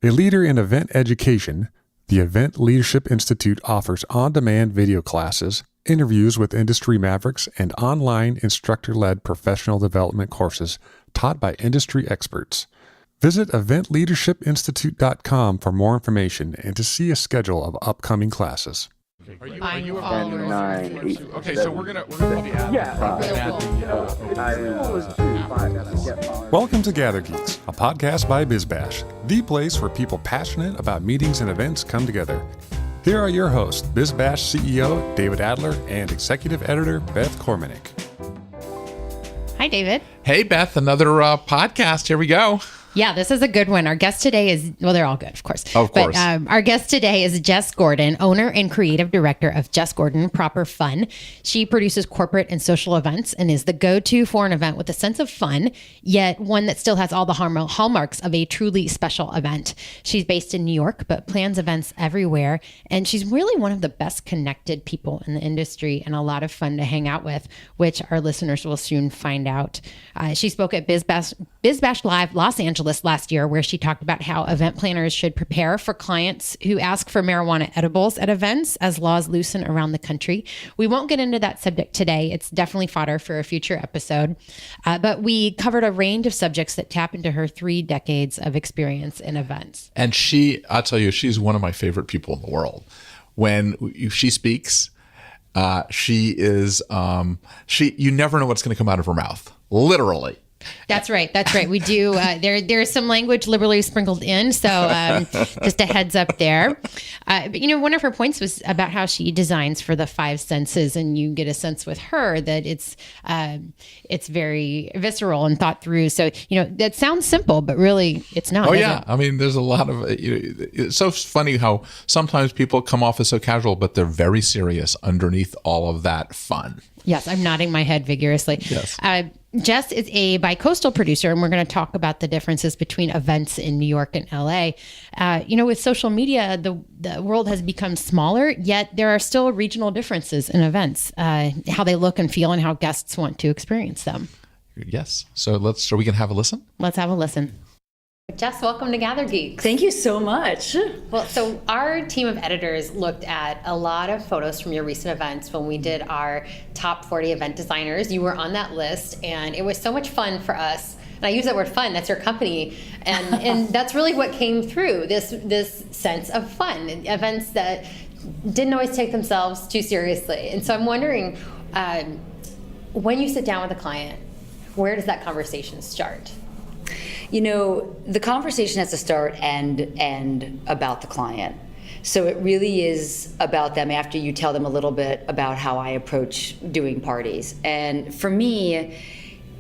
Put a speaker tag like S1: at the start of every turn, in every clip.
S1: A leader in event education, the Event Leadership Institute offers on-demand video classes, interviews with industry mavericks, and online instructor-led professional development courses taught by industry experts. Visit eventleadershipinstitute.com for more information and to see a schedule of upcoming classes.
S2: Are you a follower?
S3: 9, 8,
S2: Okay, so we're gonna probably add.
S1: Welcome to GatherGeeks, a podcast by BizBash, the place where people passionate about meetings and events come together. Here are your hosts, BizBash CEO David Adler and Executive Editor Beth Kormanik.
S4: Hi, David.
S2: Hey, Beth, another podcast. Here we go.
S4: Yeah, this is a good one. Our guest today is, well, they're all good, of course.
S2: Of course.
S4: But our guest today is Jes Gordon, owner and creative director of Jes Gordon Proper Fun. She produces corporate and social events and is the go-to for an event with a sense of fun, yet one that still has all the hallmarks of a truly special event. She's based in New York, but plans events everywhere. And she's really one of the best connected people in the industry and a lot of fun to hang out with, which our listeners will soon find out. She spoke at BizBash Live Los Angeles last year, where she talked about how event planners should prepare for clients who ask for marijuana edibles at events as laws loosen around the country. We won't get into that subject today. It's definitely fodder for a future episode. But we covered a range of subjects that tap into her 3 decades of experience in events.
S2: And I'll tell you, she's one of my favorite people in the world. When she speaks, you never know what's going to come out of her mouth. Literally.
S4: That's right. We do. There's some language liberally sprinkled in. So just a heads up there. But, one of her points was about how she designs for the 5 senses. And you get a sense with her that it's very visceral and thought through. So, that sounds simple, but really it's not.
S2: Oh, yeah. I mean, there's a lot of it's so funny how sometimes people come off as so casual, but they're very serious underneath all of that fun.
S4: Yes, I'm nodding my head vigorously.
S2: Yes.
S4: Jes is a bi-coastal producer, and we're going to talk about the differences between events in New York and LA. With social media, the world has become smaller, yet there are still regional differences in events, how they look and feel and how guests want to experience them.
S2: Yes. So we can have a listen?
S4: Let's have a listen. Jes, welcome to GatherGeeks.
S5: Thank you so much.
S4: Well, so our team of editors looked at a lot of photos from your recent events when we did our top 40 event designers. You were on that list, and it was so much fun for us. And I use that word fun, that's your company. And that's really what came through, this sense of fun. Events that didn't always take themselves too seriously. And so I'm wondering, when you sit down with a client, where does that conversation start?
S5: The conversation has to start and about the client. So it really is about them after you tell them a little bit about how I approach doing parties. And for me,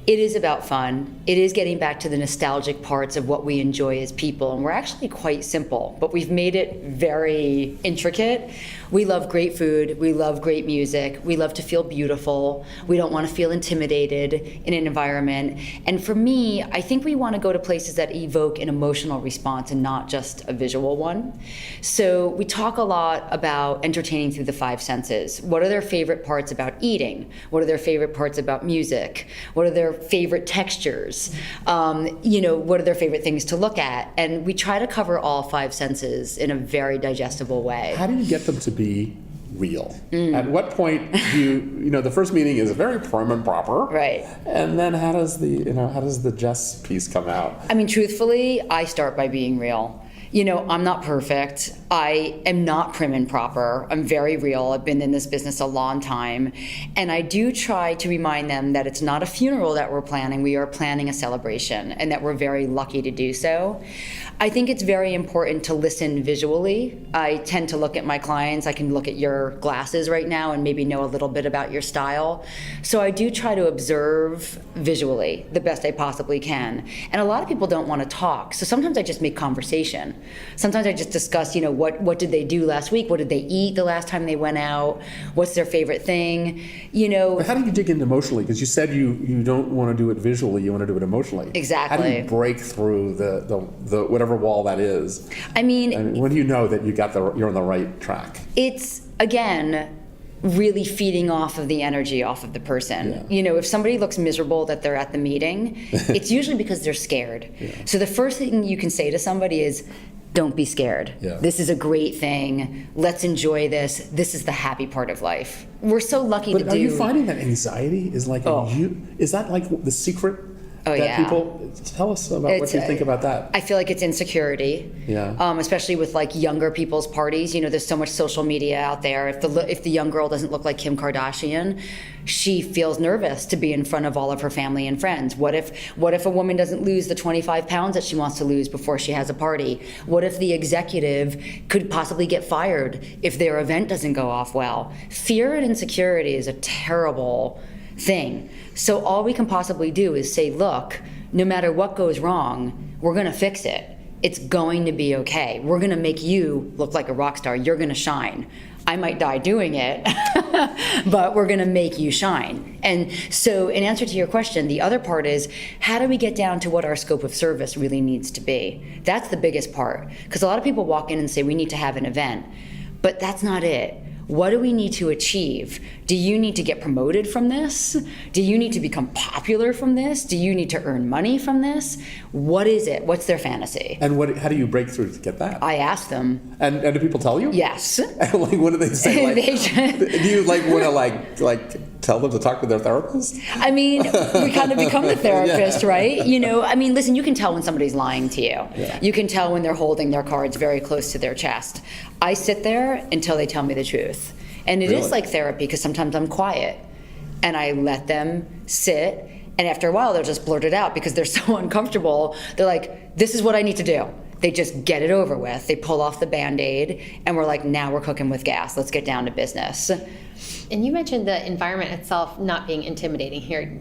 S5: it is about fun. It is getting back to the nostalgic parts of what we enjoy as people. And we're actually quite simple, but we've made it very intricate. We love great food. We love great music. We love to feel beautiful. We don't want to feel intimidated in an environment. And for me, I think we want to go to places that evoke an emotional response and not just a visual one. So we talk a lot about entertaining through the 5 senses. What are their favorite parts about eating? What are their favorite parts about music? What are their favorite textures? What are their favorite things to look at? And we try to cover all 5 senses in a very digestible way.
S3: How do you get them to be real? At what point do the first meeting is very prim and proper,
S5: right? And
S3: then how does the Jes piece come out?
S5: I mean, truthfully, I start by being real. I'm not perfect. I am not prim and proper. I'm very real. I've been in this business a long time. And I do try to remind them that it's not a funeral that we're planning. We are planning a celebration, and that we're very lucky to do so. I think it's very important to listen visually. I tend to look at my clients. I can look at your glasses right now and maybe know a little bit about your style. So I do try to observe visually the best I possibly can. And a lot of people don't want to talk. So sometimes I just make conversation. Sometimes I just discuss, what did they do last week? What did they eat the last time they went out? What's their favorite thing?
S3: But how do you dig in emotionally? Because you said you don't want to do it visually, you want to do it emotionally.
S5: Exactly.
S3: How do you break through the whatever wall that is?
S5: I mean,
S3: when do you know that you're on the right track?
S5: It's, again, really feeding off of the energy off of the person. Yeah. If somebody looks miserable that they're at the meeting, it's usually because they're scared. Yeah. So the first thing you can say to somebody is, don't be scared.
S3: Yeah.
S5: This is a great thing. Let's enjoy this. This is the happy part of life. We're so lucky to do.
S3: But are you finding that anxiety is like is that like the secret that people tell us about what you think about that?
S5: I feel like it's insecurity.
S3: Yeah.
S5: Especially with like younger people's parties. There's so much social media out there. If the young girl doesn't look like Kim Kardashian, she feels nervous to be in front of all of her family and friends. What if a woman doesn't lose the 25 pounds that she wants to lose before she has a party? What if the executive could possibly get fired if their event doesn't go off well? Fear and insecurity is a terrible thing. So all we can possibly do is say, look, no matter what goes wrong, we're going to fix it. It's going to be okay. We're going to make you look like a rock star. You're going to shine. I might die doing it, but we're going to make you shine. And so in answer to your question, the other part is, how do we get down to what our scope of service really needs to be? That's the biggest part. Because a lot of people walk in and say, we need to have an event, but that's not it. What do we need to achieve? Do you need to get promoted from this? Do you need to become popular from this? Do you need to earn money from this? What is it? What's their fantasy?
S3: And how do you break through to get that?
S5: I ask them.
S3: And do people tell you?
S5: Yes.
S3: Like, what do they say? Like, do you like want to like tell them to talk to their therapist?
S5: I mean, we kind of become the therapist, right? I mean, listen, you can tell when somebody's lying to you.
S3: Yeah.
S5: You can tell when they're holding their cards very close to their chest. I sit there until they tell me the truth. And it is like therapy, because sometimes I'm quiet and I let them sit. And after a while, they'll just blurt it out because they're so uncomfortable. They're like, this is what I need to do. They just get it over with. They pull off the Band-Aid and we're like, now we're cooking with gas. Let's get down to business.
S4: And you mentioned the environment itself not being intimidating here,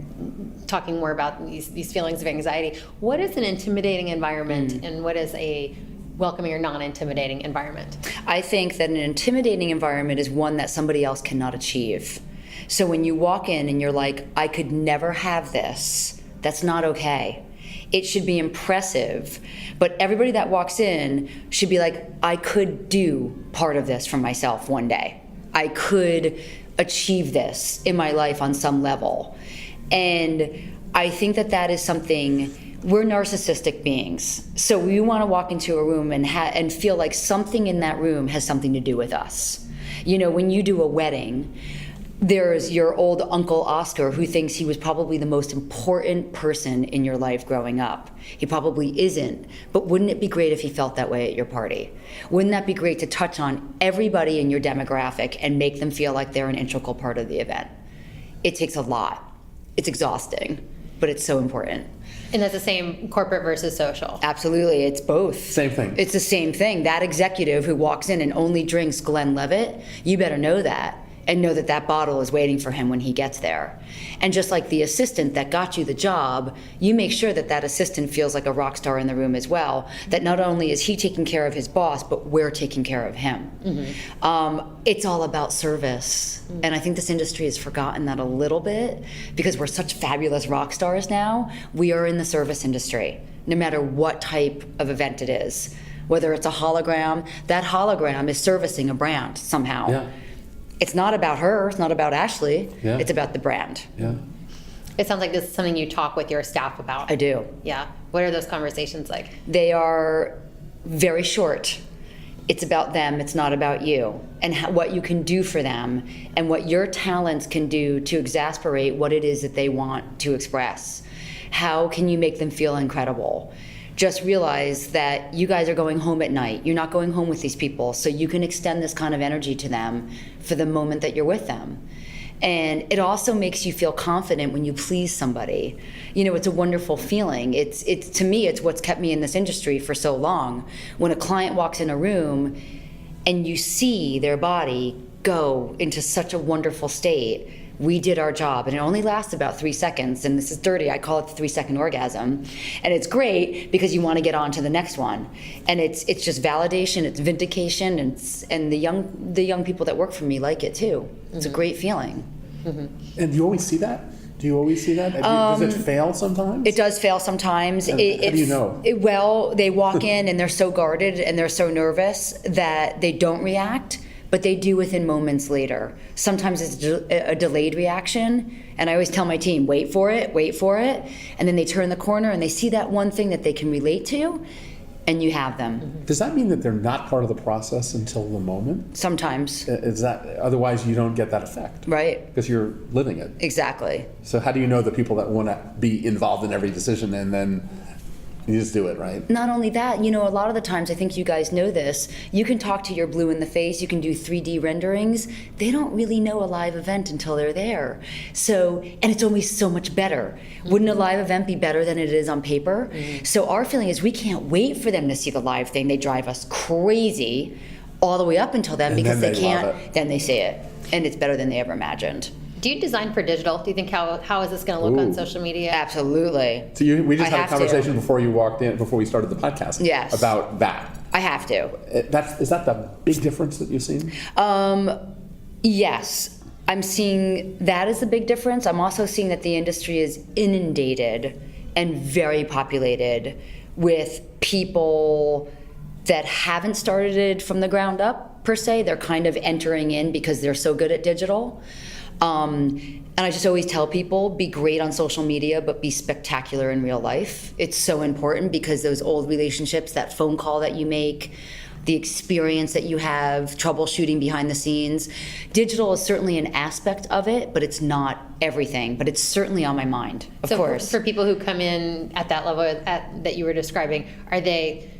S4: talking more about these feelings of anxiety. What is an intimidating environment and what is a welcoming or non-intimidating environment?
S5: I think that an intimidating environment is one that somebody else cannot achieve. So when you walk in and you're like, I could never have this, that's not okay. It should be impressive, but everybody that walks in should be like, I could do part of this for myself one day. I could achieve this in my life on some level. And I think that is something. We're narcissistic beings, so we want to walk into a room and feel like something in that room has something to do with us. When you do a wedding, there's your old Uncle Oscar who thinks he was probably the most important person in your life growing up. He probably isn't, but wouldn't it be great if he felt that way at your party? Wouldn't that be great to touch on everybody in your demographic and make them feel like they're an integral part of the event? It takes a lot. It's exhausting, but it's so important.
S4: And that's the same corporate versus social.
S5: Absolutely, it's both.
S3: Same thing.
S5: It's the same thing. That executive who walks in and only drinks Glenlivet, you better know that and know that that bottle is waiting for him when he gets there. And just like the assistant that got you the job, you make sure that that assistant feels like a rock star in the room as well, that not only is he taking care of his boss, but we're taking care of him. It's all about service. And I think this industry has forgotten that a little bit because we're such fabulous rock stars now. We are in the service industry, no matter what type of event it is. Whether it's a hologram, that hologram is servicing a brand somehow.
S3: Yeah.
S5: It's not about her, it's not about Ashley,
S3: Yeah.
S5: it's about the brand.
S3: Yeah.
S4: It sounds like this is something you talk with your staff about.
S5: I do.
S4: Yeah. What are those conversations like?
S5: They are very short. It's about them, it's not about you, and what you can do for them, and what your talents can do to exasperate what it is that they want to express. How can you make them feel incredible? Just realize that you guys are going home at night. You're not going home with these people, so you can extend this kind of energy to them for the moment that you're with them. And it also makes you feel confident when you please somebody. It's a wonderful feeling. It's to me, it's what's kept me in this industry for so long. When a client walks in a room and you see their body go into such a wonderful state, we did our job, and it only lasts about 3 seconds, and this is dirty, I call it the 3-second orgasm. And it's great because you want to get on to the next one. And it's just validation, it's vindication, and the young people that work for me like it too. It's a great feeling.
S3: And do you always see that? Does it fail sometimes?
S5: It does fail sometimes.
S3: How do you know?
S5: Well, they walk in and they're so guarded and they're so nervous that they don't react, but they do within moments later. Sometimes it's a delayed reaction, and I always tell my team, wait for it, and then they turn the corner and they see that one thing that they can relate to, and you have them.
S3: Does that mean that they're not part of the process until the moment?
S5: Sometimes.
S3: Is that, otherwise you don't get that effect?
S5: Right.
S3: Because you're living it.
S5: Exactly.
S3: So how do you know the people that want to be involved in every decision and then you just do it, right?
S5: Not only that, a lot of the times, I think you guys know this, you can talk to your blue in the face, you can do 3D renderings. They don't really know a live event until they're there. So, and it's always so much better. Wouldn't a live event be better than it is on paper? So our feeling is we can't wait for them to see the live thing. They drive us crazy all the way up until then, because
S3: then
S5: they
S3: they love
S5: can't,
S3: it.
S5: then they see it. And it's better than they ever imagined.
S4: Do you design for digital? Do you think how is this going to look on social media?
S5: Absolutely.
S3: So we just
S5: I
S3: had a
S5: have to.
S3: conversation before you walked in, before we started the podcast.
S5: Yes.
S3: About that.
S5: I have to.
S3: Is that the big difference that you've seen?
S5: Yes, I'm seeing that as the big difference. I'm also seeing that the industry is inundated and very populated with people that haven't started it from the ground up, per se. They're kind of entering in because they're so good at digital. And I just always tell people, be great on social media, but be spectacular in real life. It's so important, because those old relationships, that phone call that you make, the experience that you have, troubleshooting behind the scenes. Digital is certainly an aspect of it, but it's not everything. But it's certainly on my mind, of course.
S4: For people who come in at that level that you were describing, are they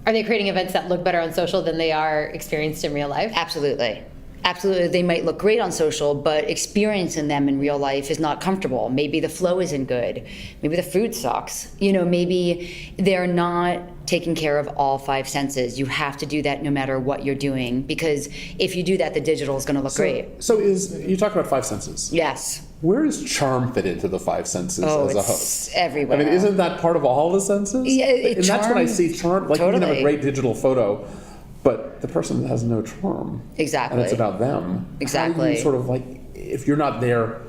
S4: creating events that look better on social than they are experienced in real life?
S5: Absolutely. Absolutely. They might look great on social, but experiencing them in real life is not comfortable. Maybe the flow isn't good. Maybe the food sucks. Maybe they're not taking care of all 5 senses. You have to do that no matter what you're doing, because if you do that, the digital is going to look great.
S3: So you talk about 5 senses.
S5: Yes.
S3: Where does charm fit into the 5 senses as a host?
S5: It's everywhere.
S3: I mean, isn't that part of all the senses?
S5: Yeah,
S3: and that's when I see charm. Like, you can have a
S5: Totally.
S3: great digital photo, but the person has no charm.
S5: Exactly.
S3: And it's about them.
S5: Exactly.
S3: How do you sort of, like, if you're not there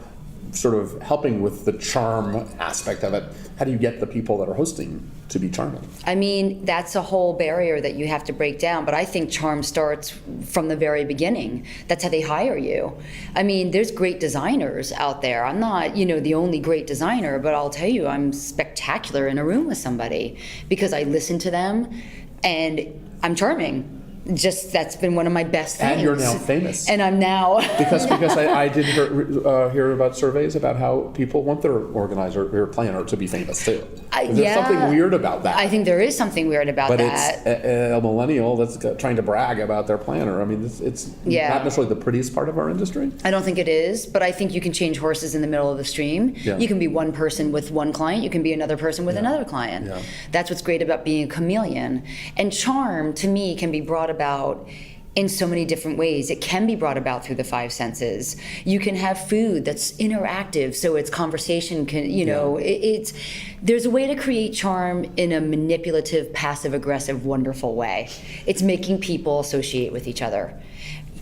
S3: sort of helping with the charm aspect of it, how do you get the people that are hosting to be charming?
S5: I mean, that's a whole barrier that you have to break down, but I think charm starts from the very beginning. That's how they hire you. I mean, there's great designers out there. I'm not, the only great designer, but I'll tell you, I'm spectacular in a room with somebody because I listen to them and I'm charming. Just, that's been one of my best things.
S3: And you're now famous.
S5: And I'm now
S3: because I did hear about surveys about how people want their organizer or planner to be famous too. There's something weird about that.
S5: I think there is something weird about
S3: but
S5: that.
S3: But it's a millennial that's trying to brag about their planner. I mean, it's not necessarily the prettiest part of our industry.
S5: I don't think it is, but I think you can change horses in the middle of the stream.
S3: Yeah.
S5: You can be one person with one client. You can be another person with another client.
S3: Yeah.
S5: That's what's great about being a chameleon. And charm, to me, can be brought about in so many different ways. It can be brought about through the 5 senses. You can have food that's interactive, so it's conversation there's a way to create charm in a manipulative, passive-aggressive, wonderful way. It's making people associate with each other.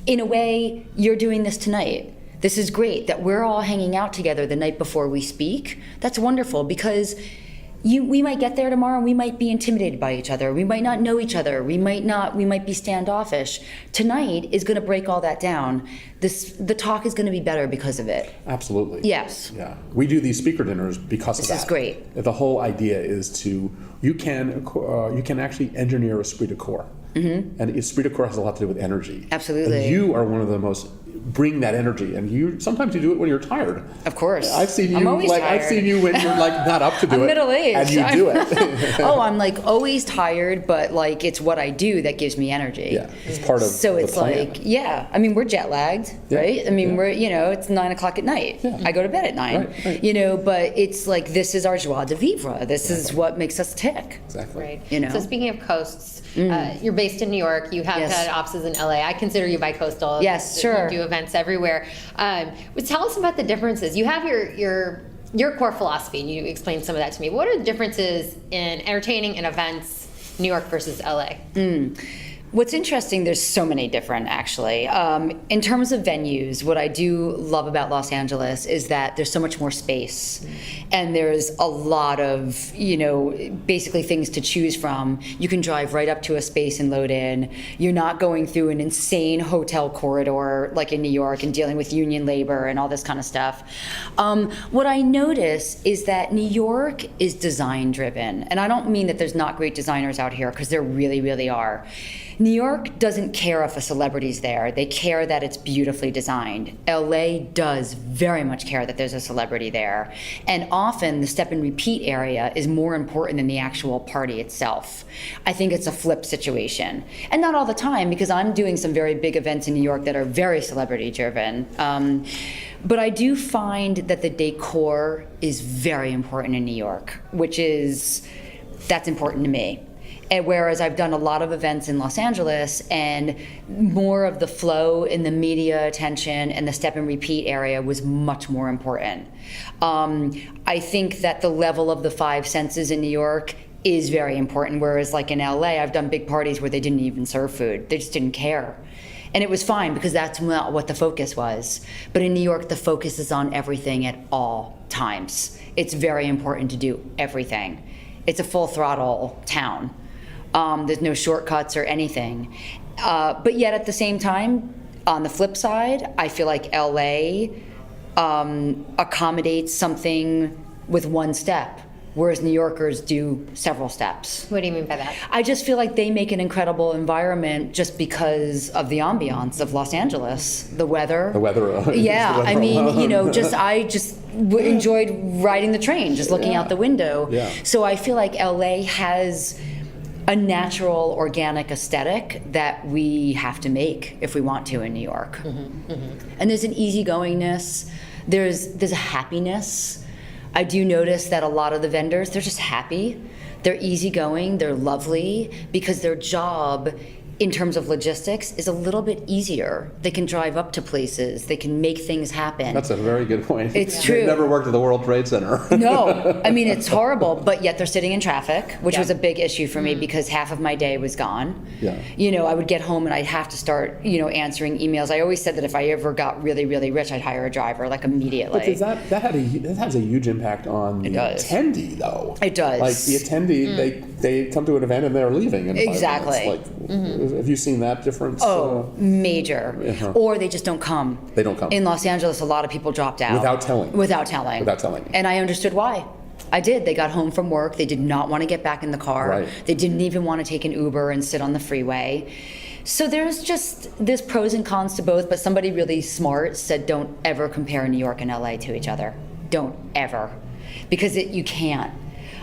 S5: In a way, you're doing this tonight. This is great that we're all hanging out together the night before we speak. That's wonderful, because we might get there tomorrow and we might be intimidated by each other. We might not know each other. We might be standoffish. Tonight is going to break all that down. The talk is going to be better because of it.
S3: Absolutely.
S5: Yes.
S3: Yeah. We do these speaker dinners because of that.
S5: This is great.
S3: The whole idea is you can actually engineer esprit de corps. Mm-hmm. And esprit de corps has a lot to do with energy.
S5: Absolutely.
S3: And you are one of the most bring that energy, and sometimes you do it when you're tired.
S5: Of course.
S3: I've seen you
S5: I'm always tired.
S3: I've seen you when you're not up to do
S5: I'm
S3: it.
S5: middle-aged.
S3: And you do it.
S5: I'm always tired, but it's what I do that gives me energy.
S3: Yeah, it's part of
S5: so
S3: the
S5: it's
S3: plan.
S5: I mean, we're jet lagged, right? I mean, we're it's 9:00 at night.
S3: Yeah.
S5: I go to bed at 9.
S3: Right.
S5: But it's this is our joie de vivre. This is what makes us tick.
S3: Exactly.
S4: Right. So speaking of coasts, you're based in New York. You have had offices in LA. I consider you bi-coastal.
S5: Yes, sure.
S4: You do events everywhere. Tell us about the differences. You have your core philosophy, and you explained some of that to me. What are the differences in entertaining and events, New York versus LA?
S5: What's interesting, there's so many different, actually. In terms of venues, what I do love about Los Angeles is that there's so much more space. And there's a lot of, basically things to choose from. You can drive right up to a space and load in. You're not going through an insane hotel corridor like in New York and dealing with union labor and all this kind of stuff. What I notice is that New York is design driven. And I don't mean that there's not great designers out here, because there really, really are. New York doesn't care if a celebrity's there. They care that it's beautifully designed. LA does very much care that there's a celebrity there. And often the step and repeat area is more important than the actual party itself. I think it's a flip situation. And not all the time, because I'm doing some very big events in New York that are very celebrity driven. But I do find that the decor is very important in New York, that's important to me. And whereas I've done a lot of events in Los Angeles, and more of the flow in the media attention and the step and repeat area was much more important. I think that the level of the five senses in New York is very important, whereas like in LA, I've done big parties where they didn't even serve food. They just didn't care. And it was fine, because that's not what the focus was. But in New York, the focus is on everything at all times. It's very important to do everything. It's a full throttle town. There's no shortcuts or anything. But yet at the same time, on the flip side, I feel like LA accommodates something with one step, whereas New Yorkers do several steps.
S4: What do you mean by that?
S5: I just feel like they make an incredible environment just because of the ambiance of Los Angeles, the weather. Yeah,
S3: the weather
S5: I mean,
S3: alone.
S5: I just enjoyed riding the train, just looking out the window.
S3: Yeah.
S5: So I feel like LA has a natural, organic aesthetic that we have to make if we want to in New York. And there's an easygoingness, there's a happiness. I do notice that a lot of the vendors, they're just happy. They're easygoing, they're lovely, because their job in terms of logistics is a little bit easier. They can drive up to places, they can make things happen.
S3: That's a very good point.
S5: It's true.
S3: They've never worked at the World Trade Center.
S5: No, I mean, it's horrible, but yet they're sitting in traffic, which was a big issue for me, because half of my day was gone.
S3: Yeah.
S5: I would get home and I'd have to start, answering emails. I always said that if I ever got really, really rich, I'd hire a driver, like immediately.
S3: But that has a huge impact on the attendee, though.
S5: It does.
S3: Like the attendee, they come to an event and they're leaving in 5
S5: Exactly.
S3: minutes. Have you seen that difference?
S5: Oh, major. Or they just don't come.
S3: They don't come.
S5: In Los Angeles, a lot of people dropped out.
S3: Without telling.
S5: Without telling. And I understood why. I did. They got home from work. They did not want to get back in the car.
S3: Right.
S5: They didn't even want to take an Uber and sit on the freeway. So there's pros and cons to both, but somebody really smart said, don't ever compare New York and LA to each other. Don't ever. Because you can't.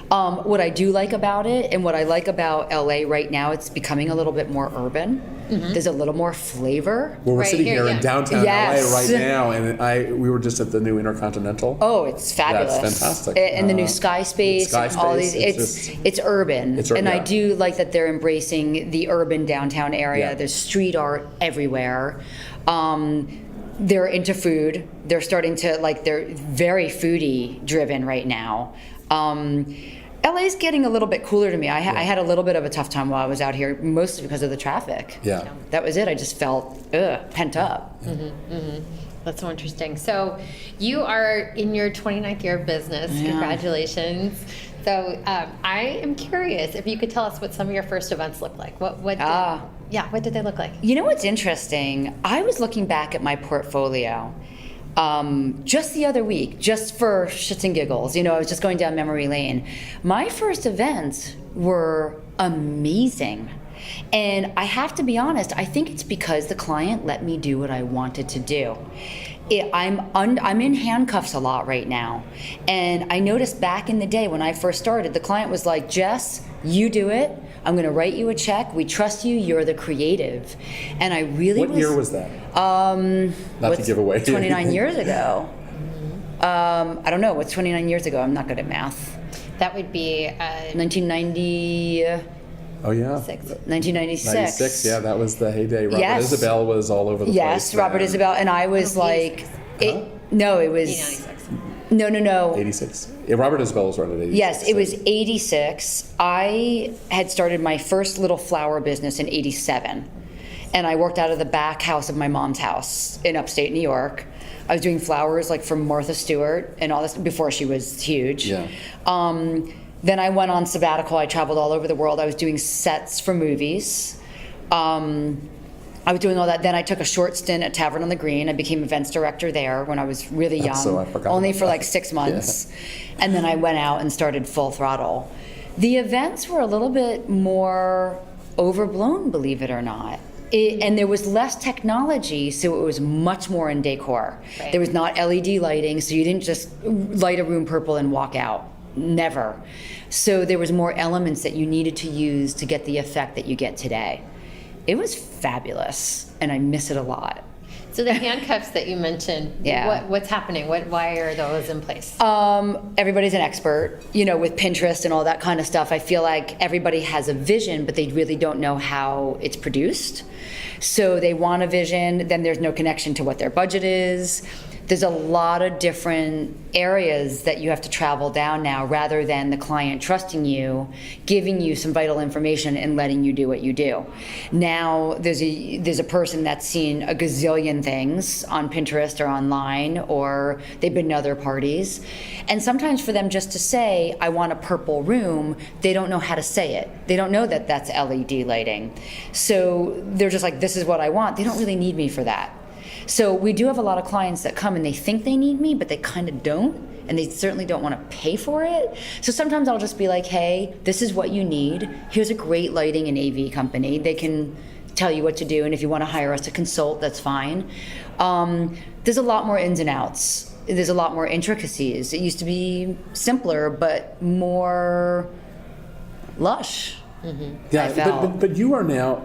S5: What I do like about it, and what I like about LA right now, it's becoming a little bit more urban. There's a little more flavor.
S3: Well, we're sitting here in downtown LA right now, and we were just at the new Intercontinental.
S5: Oh, it's fabulous.
S3: That's fantastic.
S5: And the new Sky Space, all these, it's urban. And I do like that they're embracing the urban downtown area.
S3: Yeah.
S5: There's street art everywhere. They're into food. They're starting to, they're very foodie driven right now. LA's getting a little bit cooler to me. I had a little bit of a tough time while I was out here, mostly because of the traffic.
S3: Yeah.
S5: That was it. I just felt pent up.
S4: That's so interesting. So you are in your 29th year of business.
S5: Yeah. Congratulations.
S4: So I am curious if you could tell us what some of your first events looked like. What did they look like?
S5: You know what's interesting? I was looking back at my portfolio just the other week, just for shits and giggles. I was just going down memory lane. My first events were amazing. And I have to be honest, I think it's because the client let me do what I wanted to do. I'm in handcuffs a lot right now. And I noticed back in the day when I first started, the client was like, Jess, you do it. I'm going to write you a check. We trust you. You're the creative. And I really
S3: What year was that? Not to give away
S5: 29 years ago. I don't know. What's 29 years ago? I'm not good at math.
S4: That would be
S5: 1990.
S3: Oh, yeah.
S5: 1996.
S3: 96, yeah, that was the heyday. Robert
S5: Yes.
S3: Isabel was all over the place.
S5: Yes, Robert
S3: then.
S5: Isabel. And I was like,
S4: Huh?
S5: no, it was
S4: 1996.
S5: No.
S3: 86. Yeah, Robert Isabella started at 86.
S5: Yes, it was 86. I had started my first little flower business in 87. And I worked out of the back house of my mom's house in upstate New York. I was doing flowers like from Martha Stewart and all this before she was huge.
S3: Yeah.
S5: Then I went on sabbatical. I traveled all over the world. I was doing sets for movies. I was doing all that. Then I took a short stint at Tavern on the Green. I became events director there when I was really young,
S3: So I forgot
S5: only
S3: about
S5: for
S3: that.
S5: like 6 months. And then I went out and started full throttle. The events were a little bit more overblown, believe it or not. And there was less technology, so it was much more in decor.
S4: Right.
S5: There was not LED lighting, so you didn't just light a room purple and walk out. Never. So there was more elements that you needed to use to get the effect that you get today. It was fabulous, and I miss it a lot.
S4: So the handcuffs that you mentioned,
S5: Yeah.
S4: what's happening? Why are those in place?
S5: Everybody's an expert, with Pinterest and all that kind of stuff. I feel like everybody has a vision, but they really don't know how it's produced. So they want a vision, then there's no connection to what their budget is. There's a lot of different areas that you have to travel down now, rather than the client trusting you, giving you some vital information and letting you do what you do. Now there's a person that's seen a gazillion things on Pinterest or online, or they've been to other parties. And sometimes for them just to say, I want a purple room, they don't know how to say it. They don't know that that's LED lighting. So they're just like, this is what I want. They don't really need me for that. So we do have a lot of clients that come and they think they need me, but they kind of don't, and they certainly don't want to pay for it. So sometimes I'll just be like, hey, this is what you need. Here's a great lighting and AV company. They can tell you what to do, and if you want to hire us to consult, that's fine. There's a lot more ins and outs. There's a lot more intricacies. It used to be simpler, but more lush.
S4: Mm-hmm.
S3: Yeah, but you are now,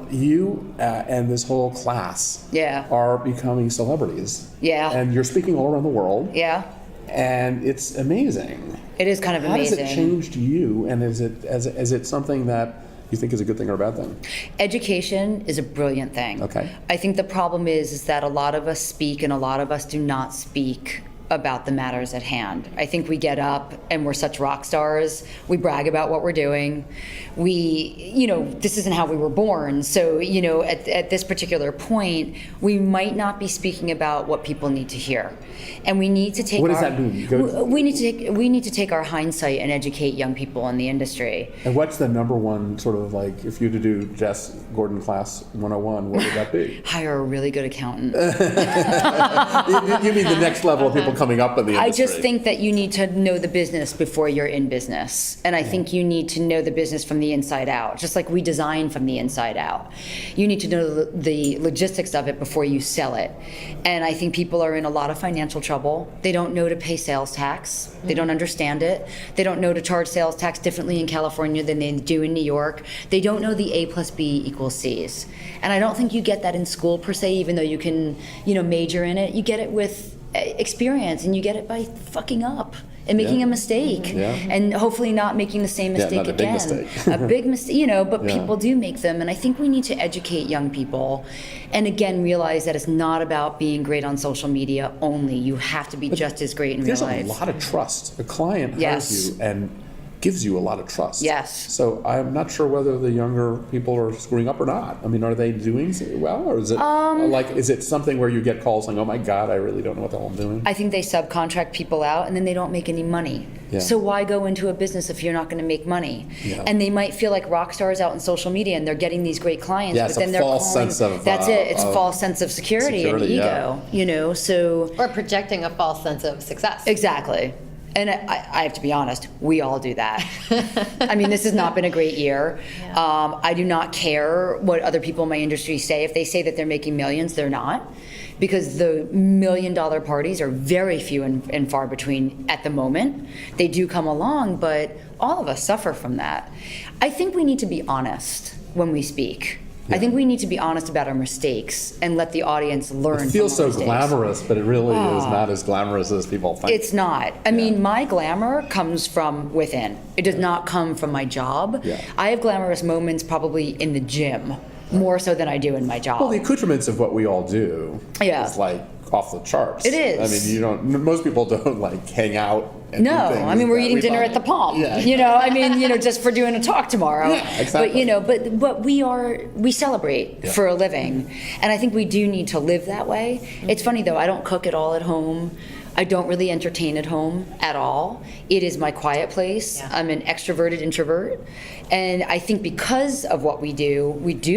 S3: and this whole class are becoming celebrities.
S5: Yeah.
S3: And you're speaking all around the world.
S5: Yeah.
S3: And it's amazing.
S5: It is kind of amazing.
S3: How does it change you, and is it something that you think is a good thing or a bad thing?
S5: Education is a brilliant thing.
S3: Okay.
S5: I think the problem is that a lot of us speak and a lot of us do not speak about the matters at hand. I think we get up and we're such rock stars. We brag about what we're doing. This isn't how we were born. So, at this particular point, we might not be speaking about what people need to hear. And we need to take
S3: What does that mean?
S5: We need to take our hindsight and educate young people in the industry.
S3: And what's the number one sort of like, if you were to do Jes Gordon Class 101, what would that be?
S5: Hire a really good accountant.
S3: You mean the next level of people coming up in the industry?
S5: I just think that you need to know the business before you're in business. And I think you need to know the business from the inside out, just like we design from the inside out. You need to know the logistics of it before you sell it. And I think people are in a lot of financial trouble. They don't know to pay sales tax. They don't understand it. They don't know to charge sales tax differently in California than they do in New York. They don't know the A plus B equals C's. And I don't think you get that in school per se, even though you can, major in it. You get it with experience, and you get it by fucking up and making a mistake, and hopefully not making the same mistake again. A big mistake, but people do make them, and I think we need to educate young people, and again realize that it's not about being great on social media only. You have to be just as great in real life.
S3: There's a lot of trust. A client hires you and gives you a lot of trust.
S5: Yes.
S3: So I'm not sure whether the younger people are screwing up or not. I mean, are they doing well, or is it is it something where you get calls saying, "Oh my God, I really don't know what the hell I'm doing"?
S5: I think they subcontract people out, and then they don't make any money.
S3: Yeah.
S5: So why go into a business if you're not going to make money?
S3: Yeah.
S5: And they might feel like rock stars out in social media, and they're getting these great clients,
S3: Yeah,
S5: but
S3: it's
S5: then
S3: a
S5: they're
S3: false
S5: calling.
S3: sense of,
S5: That's it. It's a false sense of security and ego. So
S4: Or projecting a false sense of success.
S5: exactly. And I have to be honest, we all do that. I mean, this has not been a great year. I do not care what other people in my industry say. If they say that they're making millions, they're not. Because the $1 million parties are very few and far between at the moment. They do come along, but all of us suffer from that. I think we need to be honest when we speak. I think we need to be honest about our mistakes and let the audience learn.
S3: It feels
S5: from our
S3: so
S5: mistakes.
S3: glamorous, but it really is not as glamorous as people think.
S5: It's not. I mean, my glamour comes from within. It does not come from my job.
S3: Yeah.
S5: I have glamorous moments probably in the gym, more so than I do in my job.
S3: Well, the accoutrements of what we all do is like off the charts.
S5: It is.
S3: I mean, most people don't like hang out. And do
S5: No,
S3: things
S5: I mean, we're
S3: that
S5: eating
S3: we
S5: dinner
S3: find.
S5: at the Palm.
S3: Yeah.
S5: Just for doing a talk tomorrow.
S3: Yeah, exactly.
S5: But we celebrate for a living, and I think we do need to live that way. It's funny though, I don't cook at all at home. I don't really entertain at home at all. It is my quiet place.
S4: Yeah.
S5: I'm an extroverted introvert. And I think because of what we do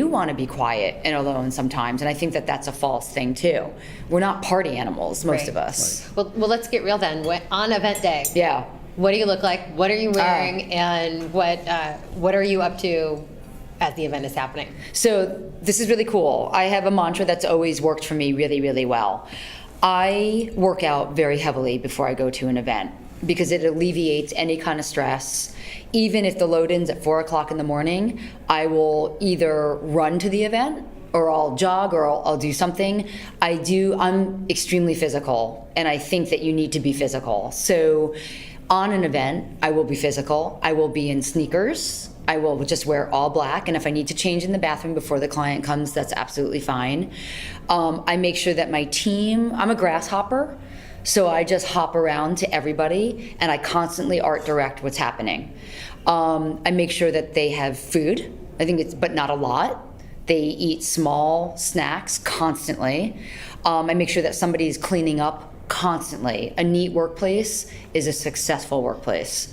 S5: want to be quiet and alone sometimes. And I think that that's a false thing too. We're not party animals, most of us.
S4: Well, let's get real then. On event day,
S5: Yeah.
S4: what do you look like? What are you wearing? And what are you up to as the event is happening?
S5: So this is really cool. I have a mantra that's always worked for me really, really well. I work out very heavily before I go to an event because it alleviates any kind of stress. Even if the load-in's at 4 o'clock in the morning, I will either run to the event or I'll jog or I'll do something. I'm extremely physical, and I think that you need to be physical. So on an event, I will be physical. I will be in sneakers. I will just wear all black, and if I need to change in the bathroom before the client comes, that's absolutely fine. I make sure that my team, I'm a grasshopper, so I just hop around to everybody, and I constantly art direct what's happening. I make sure that they have food, but not a lot. They eat small snacks constantly. I make sure that somebody's cleaning up constantly. A neat workplace is a successful workplace.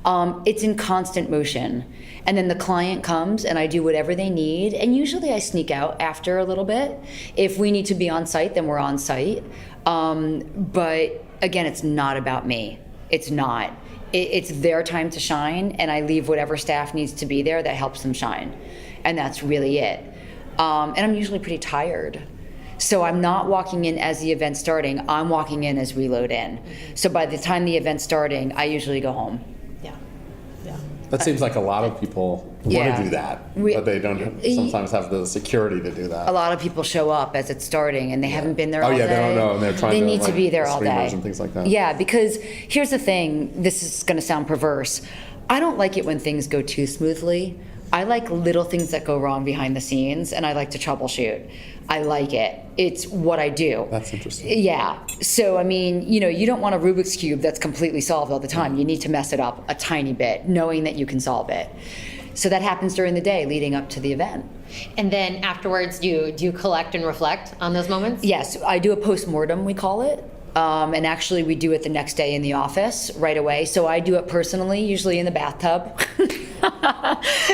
S5: It's in constant motion. And then the client comes and I do whatever they need. And usually I sneak out after a little bit. If we need to be on site, then we're on site. But again, it's not about me. It's not. It's their time to shine, and I leave whatever staff needs to be there that helps them shine. And that's really it. And I'm usually pretty tired. So I'm not walking in as the event's starting. I'm walking in as we load in. So by the time the event's starting, I usually go home.
S3: That seems like a lot of people want to do that, but they don't sometimes have the security to do that.
S5: A lot of people show up as it's starting and they haven't been there all day.
S3: They don't know, and they're trying
S5: They
S3: to
S5: need to be there all day.
S3: and things like that.
S5: Yeah, because here's the thing, this is going to sound perverse. I don't like it when things go too smoothly. I like little things that go wrong behind the scenes, and I like to troubleshoot. I like it. It's what I do.
S3: That's interesting.
S5: Yeah. So, I mean, you don't want a Rubik's Cube that's completely solved all the time. You need to mess it up a tiny bit, knowing that you can solve it. So that happens during the day leading up to the event.
S4: And then afterwards, do you collect and reflect on those moments?
S5: Yes, I do a postmortem, we call it. And actually, we do it the next day in the office right away. So I do it personally, usually in the bathtub.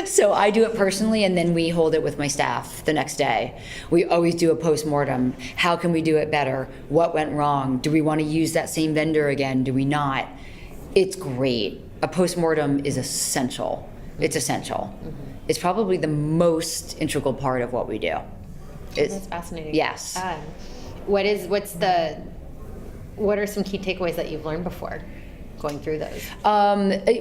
S5: So I do it personally, and then we hold it with my staff the next day. We always do a postmortem. How can we do it better? What went wrong? Do we want to use that same vendor again? Do we not? It's great. A postmortem is essential. It's essential. It's probably the most integral part of what we do.
S4: That's fascinating.
S5: Yes.
S4: What are some key takeaways that you've learned before going through those?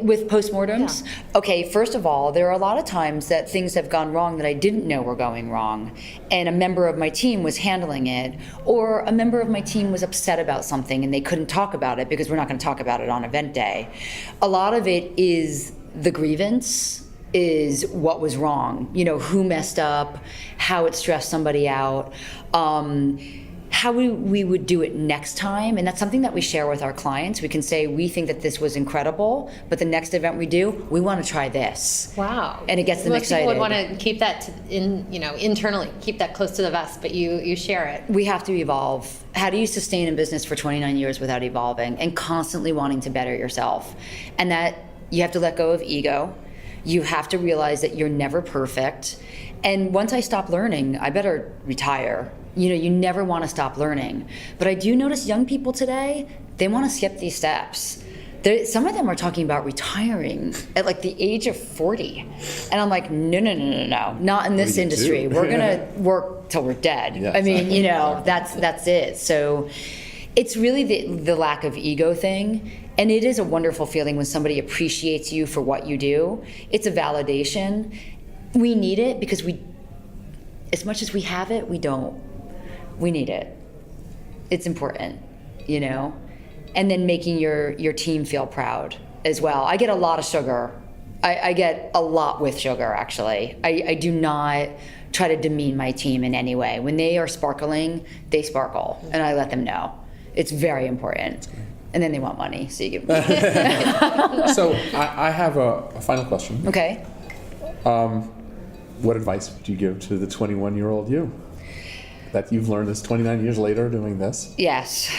S5: With postmortems? Yeah. Okay, first of all, there are a lot of times that things have gone wrong that I didn't know were going wrong, and a member of my team was handling it, or a member of my team was upset about something and they couldn't talk about it because we're not going to talk about it on event day. A lot of it is the grievance, is what was wrong, who messed up, how it stressed somebody out, how we would do it next time. And that's something that we share with our clients. We can say, we think that this was incredible, but the next event we do, we want to try this.
S4: Wow.
S5: And it gets them excited.
S4: Most people would want to keep that internally, keep that close to the vest, but you share it.
S5: We have to evolve. How do you sustain a business for 29 years without evolving and constantly wanting to better yourself? And that you have to let go of ego. You have to realize that you're never perfect. And once I stop learning, I better retire. You never want to stop learning. But I do notice young people today, they want to skip these steps. Some of them are talking about retiring at like the age of 40. And I'm like, no, not in this industry. We're going to work till we're dead.
S3: Yeah,
S5: I mean, that's it. So it's really the lack of ego thing. And it is a wonderful feeling when somebody appreciates you for what you do. It's a validation. We need it because as much as we have it, we don't. We need it. It's important, And then making your team feel proud as well. I get a lot of sugar. I get a lot with sugar, actually. I do not try to demean my team in any way. When they are sparkling, they sparkle, and I let them know. It's very important. And then they want money, so you give them.
S3: So I have a final question.
S5: Okay.
S3: What advice would you give to the 21-year-old you that you've learned this 29 years later doing this?
S5: Yes.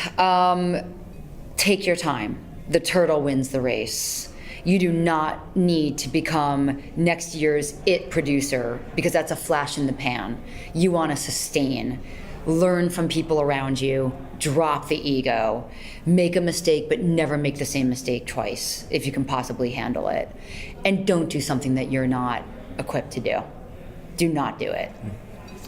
S5: Take your time. The turtle wins the race. You do not need to become next year's IT producer because that's a flash in the pan. You want to sustain. Learn from people around you. Drop the ego. Make a mistake, but never make the same mistake twice if you can possibly handle it. And don't do something that you're not equipped to do. Do not do it.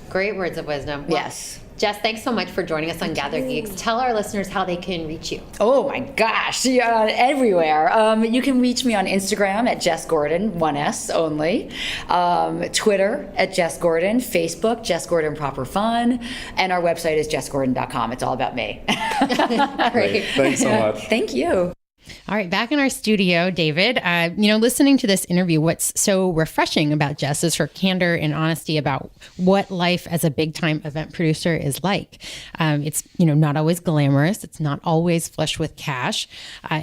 S4: Great words of wisdom. Well,
S5: Yes.
S4: Jess, thanks so much for joining us on GatherGeeks. Tell our listeners how they can reach you.
S5: Oh my gosh, yeah, everywhere. You can reach me on Instagram at Jes Gordon, 1S only. Twitter at Jes Gordon, Facebook, Jes Gordon Proper Fun, and our website is jesgordon.com. It's all about me.
S3: Great. Thanks so much.
S5: Thank you.
S4: All right, back in our studio, David, listening to this interview, what's so refreshing about Jess is her candor and honesty about what life as a big time event producer is like. It's, not always glamorous. It's not always flush with cash.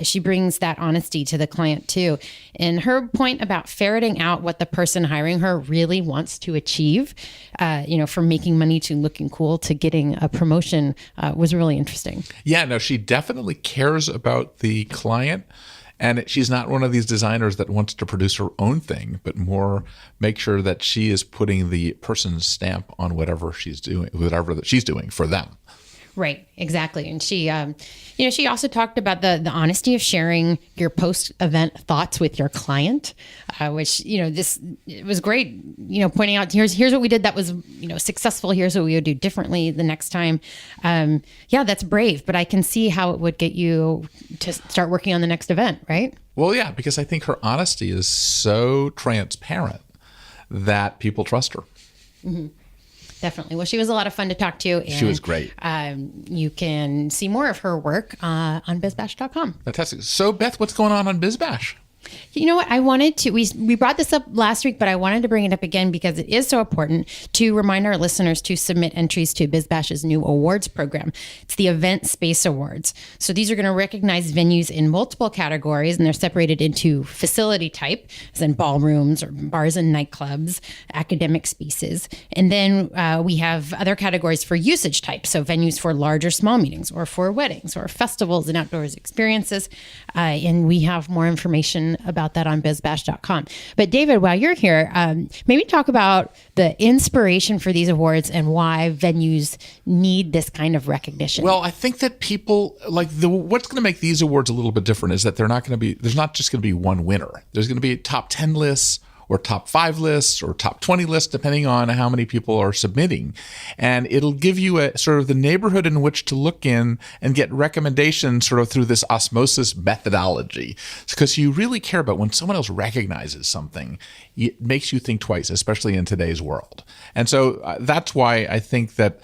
S4: She brings that honesty to the client too. And her point about ferreting out what the person hiring her really wants to achieve, from making money to looking cool to getting a promotion was really interesting.
S2: Yeah, no, she definitely cares about the client. And she's not one of these designers that wants to produce her own thing, but more make sure that she is putting the person's stamp on whatever she's doing, whatever that she's doing for them.
S4: Right, exactly. And she, she also talked about the honesty of sharing your post-event thoughts with your client, which, it was great, pointing out, here's what we did that was, successful. Here's what we would do differently the next time. Yeah, that's brave, but I can see how it would get you to start working on the next event, right?
S2: Well, yeah, because I think her honesty is so transparent that people trust her.
S4: Mm-hmm. Definitely. Well, she was a lot of fun to talk to. And,
S2: she was great.
S4: You can see more of her work on BizBash.com.
S2: Fantastic. So, Beth, what's going on BizBash?
S4: You know what? I wanted to, we brought this up last week, but I wanted to bring it up again because it is so important to remind our listeners to submit entries to BizBash's new awards program. It's the Event Space Awards. So these are going to recognize venues in multiple categories, and they're separated into facility type, as in ballrooms or bars and nightclubs, academic spaces. And then we have other categories for usage type. So venues for large or small meetings, or for weddings, or festivals and outdoors experiences. And we have more information about that on bizbash.com. But David, while you're here, maybe talk about the inspiration for these awards and why venues need this kind of recognition.
S2: Well, I think that people what's going to make these awards a little bit different is that there's not just going to be one winner. There's going to be top 10 lists, or top 5 lists, or top 20 lists, depending on how many people are submitting. And it'll give you a sort of the neighborhood in which to look in and get recommendations sort of through this osmosis methodology. Because you really care about when someone else recognizes something, it makes you think twice, especially in today's world. And so that's why I think that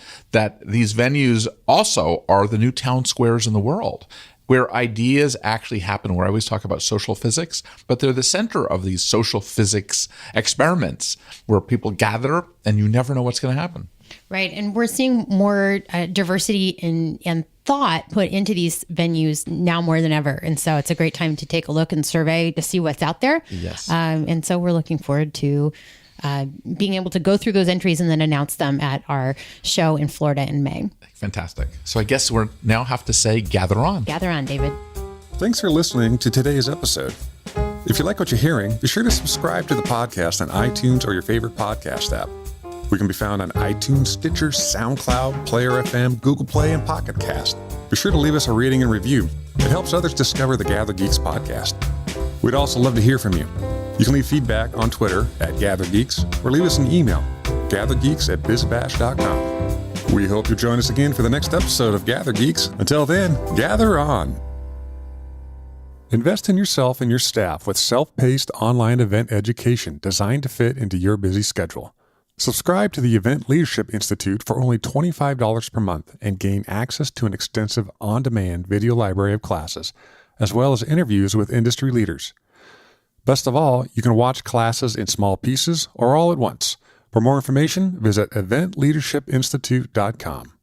S2: these venues also are the new town squares in the world, where ideas actually happen, where I always talk about social physics, but they're the center of these social physics experiments where people gather and you never know what's going to happen.
S4: Right. And we're seeing more diversity and thought put into these venues now more than ever. And so it's a great time to take a look and survey to see what's out there.
S2: Yes.
S4: And so we're looking forward to being able to go through those entries and then announce them at our show in Florida in May.
S2: Fantastic. So I guess we now have to say gather on.
S4: Gather on, David.
S1: Thanks for listening to today's episode. If you like what you're hearing, be sure to subscribe to the podcast on iTunes or your favorite podcast app. We can be found on iTunes, Stitcher, SoundCloud, Player FM, Google Play, and Pocket Cast. Be sure to leave us a rating and review. It helps others discover the GatherGeeks podcast. We'd also love to hear from you. You can leave feedback on Twitter at GatherGeeks or leave us an email, gathergeeks@bizbash.com. We hope you'll join us again for the next episode of GatherGeeks. Until then, gather on. Invest in yourself and your staff with self-paced online event education designed to fit into your busy schedule. Subscribe to the Event Leadership Institute for only $25 per month and gain access to an extensive on-demand video library of classes, as well as interviews with industry leaders. Best of all, you can watch classes in small pieces or all at once, For more information, visit eventleadershipinstitute.com.